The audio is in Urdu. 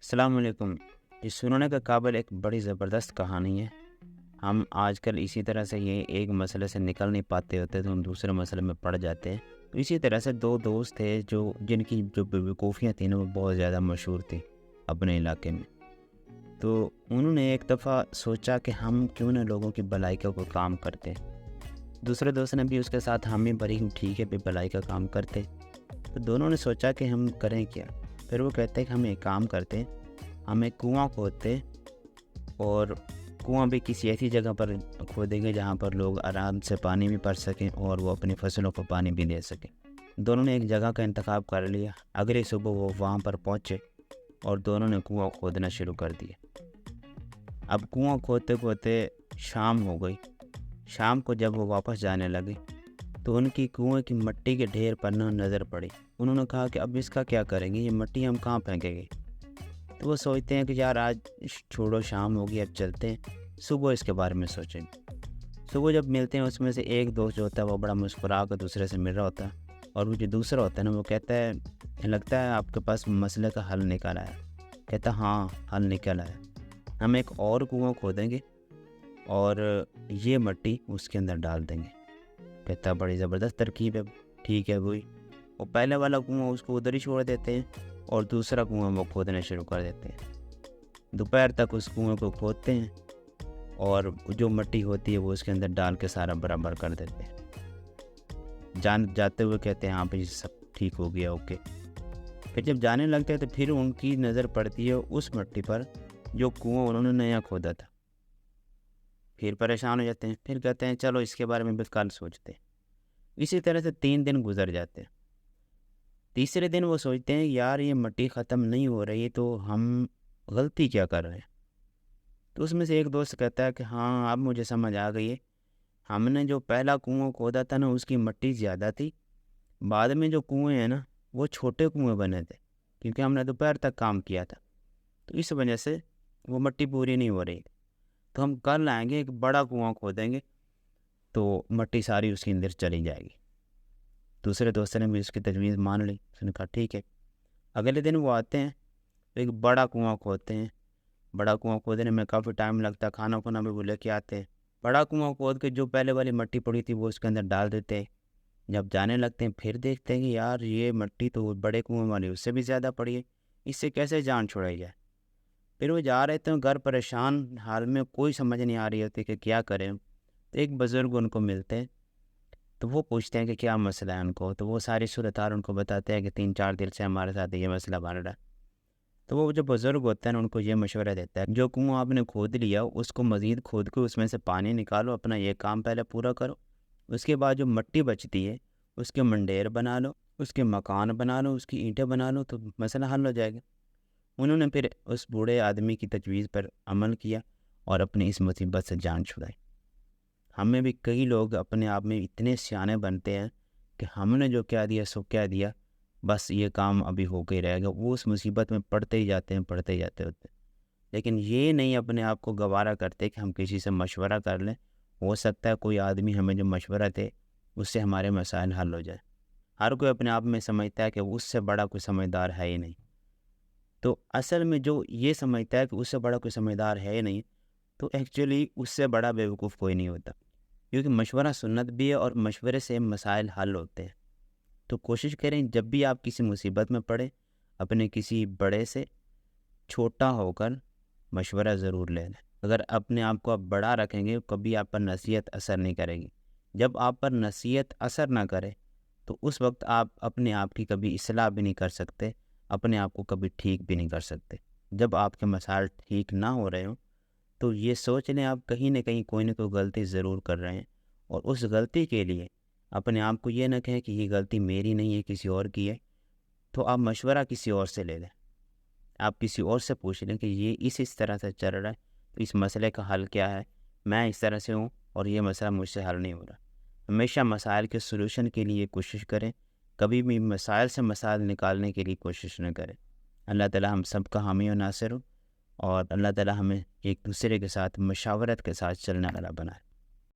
السلام علیکم۔ یہ سننے کا قابل ایک بڑی زبردست کہانی ہے۔ ہم آج کل اسی طرح سے یہ ایک مسئلے سے نکل نہیں پاتے ہوتے تو ہم دوسرے مسئلے میں پڑ جاتے ہیں۔ تو اسی طرح سے دو دوست تھے جن کی جو بیوقوفیاں تھیں نا وہ بہت زیادہ مشہور تھیں اپنے علاقے میں۔ تو انہوں نے ایک دفعہ سوچا کہ ہم کیوں نہ لوگوں کی بھلائی کا کوئی کام کرتے۔ دوسرے دوست نے بھی اس کے ساتھ ہم بھی بری ٹھیک ہے بھی بھلائی کا کام کرتے۔ تو دونوں نے سوچا کہ ہم کریں کیا۔ پھر وہ کہتے ہیں کہ ہم ایک کام کرتے، ہم ایک کنواں کھودتے اور کنواں بھی کسی ایسی جگہ پر کھودیں گے جہاں پر لوگ آرام سے پانی بھی پڑ سکیں اور وہ اپنی فصلوں کو پانی بھی دے سکیں۔ دونوں نے ایک جگہ کا انتخاب کر لیا۔ اگلی صبح وہ وہاں پر پہنچے اور دونوں نے کنواں کھودنا شروع کر دیا۔ اب کنواں کھودتے کھودتے شام ہو گئی۔ شام کو جب وہ واپس جانے لگے تو ان کی کنویں کی مٹی کے ڈھیر پر نظر پڑی۔ انہوں نے کہا کہ اب اس کا کیا کریں گے، یہ مٹی ہم کہاں پھینکیں گے؟ تو وہ سوچتے ہیں کہ یار آج چھوڑو، شام ہوگی، اب چلتے ہیں، صبح اس کے بارے میں سوچیں گے۔ صبح جب ملتے ہیں اس میں سے ایک دوست جو ہوتا ہے وہ بڑا مسکرا کر دوسرے سے مل رہا ہوتا ہے، اور وہ جو دوسرا ہوتا ہے نا وہ کہتا ہے لگتا ہے آپ کے پاس مسئلے کا حل نکل آیا۔ کہتا ہاں حل نکل آیا، ہم ایک اور کنواں کھودیں گے اور یہ مٹی اس کے اندر ڈال دیں گے۔ کہتا بڑی زبردست ترکیب ہے، ٹھیک ہے وہی۔ وہ پہلے والا کنواں اس کو ادھر ہی چھوڑ دیتے ہیں اور دوسرا کنواں وہ کھودنا شروع کر دیتے ہیں۔ دوپہر تک اس کنویں کو کھودتے ہیں اور جو مٹی ہوتی ہے وہ اس کے اندر ڈال کے سارا برابر کر دیتے ہیں۔ جاتے ہوئے کہتے ہیں ہاں بھائی سب ٹھیک ہو گیا، اوکے۔ پھر جب جانے لگتے ہیں تو پھر ان کی نظر پڑتی ہے اس مٹی پر جو کنواں انہوں نے نیا کھودا تھا۔ پھر پریشان ہو جاتے ہیں، پھر کہتے ہیں چلو اس کے بارے میں بھی کل سوچتے ہیں۔ اسی طرح سے 3 دن گزر جاتے ہیں۔ تیسرے دن وہ سوچتے ہیں یار یہ مٹی ختم نہیں ہو رہی تو ہم غلطی کیا کر رہے ہیں۔ تو اس میں سے ایک دوست کہتا ہے کہ ہاں اب مجھے سمجھ آ گئی ہے، ہم نے جو پہلا کنواں کھودا تھا نا اس کی مٹی زیادہ تھی، بعد میں جو کنویں ہیں نا وہ چھوٹے کنویں بنے تھے کیونکہ ہم نے دوپہر تک کام کیا تھا، تو اس وجہ سے وہ مٹی پوری نہیں ہو رہی۔ تو ہم کل آئیں گے، ایک بڑا کنواں کھودیں گے تو مٹی ساری اس کے اندر چلی جائے گی۔ دوسرے دوست نے بھی اس کی تجویز مان لی، اس نے کہا ٹھیک ہے۔ اگلے دن وہ آتے ہیں، ایک بڑا کنواں کھودتے ہیں۔ بڑا کنواں کھودنے میں کافی ٹائم لگتا ہے، کھانا کھانا بھی وہ لے کے آتے ہیں۔ بڑا کنواں کھود کے جو پہلے والی مٹی پڑی تھی وہ اس کے اندر ڈال دیتے ہیں۔ جب جانے لگتے ہیں پھر دیکھتے ہیں کہ یار یہ مٹی تو بڑے کنویں والی اس سے بھی زیادہ پڑی ہے، اس سے کیسے جان چھڑائی جائے۔ پھر وہ جا رہے تھے گھر پریشان حال میں، کوئی سمجھ نہیں آ رہی ہوتی کہ کیا کریں۔ تو ایک بزرگ ان کو ملتے ہیں تو وہ پوچھتے ہیں کہ کیا مسئلہ ہے ان کو، تو وہ ساری صورتحال ان کو بتاتے ہیں کہ 3-4 دن سے ہمارے ساتھ یہ مسئلہ بن رہا ہے۔ تو وہ جو بزرگ ہوتا ہے نا ان کو یہ مشورہ دیتا ہے جو کنواں آپ نے کھود لیا اس کو مزید کھود کے اس میں سے پانی نکالو، اپنا یہ کام پہلے پورا کرو، اس کے بعد جو مٹی بچتی ہے اس کے منڈیر بنا لو، اس کے مکان بنا لو، اس کی اینٹیں بنا لو، تو مسئلہ حل ہو جائے گا۔ انہوں نے پھر اس بوڑھے آدمی کی تجویز پر عمل کیا اور اپنی اس مصیبت سے جان چھڑائی۔ ہمیں بھی کئی لوگ اپنے آپ میں اتنے سیانے بنتے ہیں کہ ہم نے جو کیا دیا سو کیا دیا، بس یہ کام ابھی ہو کے ہی رہے گا، وہ اس مصیبت میں پڑتے ہی جاتے ہیں، پڑتے ہی جاتے ہوتے ہیں۔ لیکن یہ نہیں اپنے آپ کو گوارا کرتے کہ ہم کسی سے مشورہ کر لیں، ہو سکتا ہے کوئی آدمی ہمیں جو مشورہ دے اس سے ہمارے مسائل حل ہو جائے۔ ہر کوئی اپنے آپ میں سمجھتا ہے کہ اس سے بڑا کوئی سمجھدار ہے ہی نہیں، تو اصل میں جو یہ سمجھتا ہے کہ اس سے بڑا کوئی سمجھدار ہے ہی نہیں، تو ایکچولی اس سے بڑا بیوقوف کوئی نہیں ہوتا، کیونکہ مشورہ سنت بھی ہے اور مشورے سے مسائل حل ہوتے ہیں۔ تو کوشش کریں جب بھی آپ کسی مصیبت میں پڑیں اپنے کسی بڑے سے چھوٹا ہو کر مشورہ ضرور لے لیں۔ اگر اپنے آپ کو آپ بڑا رکھیں گے کبھی آپ پر نصیحت اثر نہیں کرے گی۔ جب آپ پر نصیحت اثر نہ کرے تو اس وقت آپ اپنے آپ کی کبھی اصلاح بھی نہیں کر سکتے، اپنے آپ کو کبھی ٹھیک بھی نہیں کر سکتے۔ جب آپ کے مسائل ٹھیک نہ ہو رہے ہوں تو یہ سوچ لیں آپ کہیں نہ کہیں کوئی نہ کوئی غلطی ضرور کر رہے ہیں، اور اس غلطی کے لیے اپنے آپ کو یہ نہ کہیں کہ یہ غلطی میری نہیں ہے کسی اور کی ہے، تو آپ مشورہ کسی اور سے لے لیں۔ آپ کسی اور سے پوچھ لیں کہ یہ اس طرح سے چل رہا ہے تو اس مسئلے کا حل کیا ہے، میں اس طرح سے ہوں اور یہ مسئلہ مجھ سے حل نہیں ہو رہا۔ ہمیشہ مسائل کے سلوشن کے لیے کوشش کریں، کبھی بھی مسائل سے مسائل نکالنے کے لیے کوشش نہ کریں۔ اللہ تعالیٰ ہم سب کا حامی و ناصر ہو، اور اللہ تعالیٰ ہمیں ایک دوسرے کے ساتھ مشاورت کے ساتھ چلنے والا بنائے۔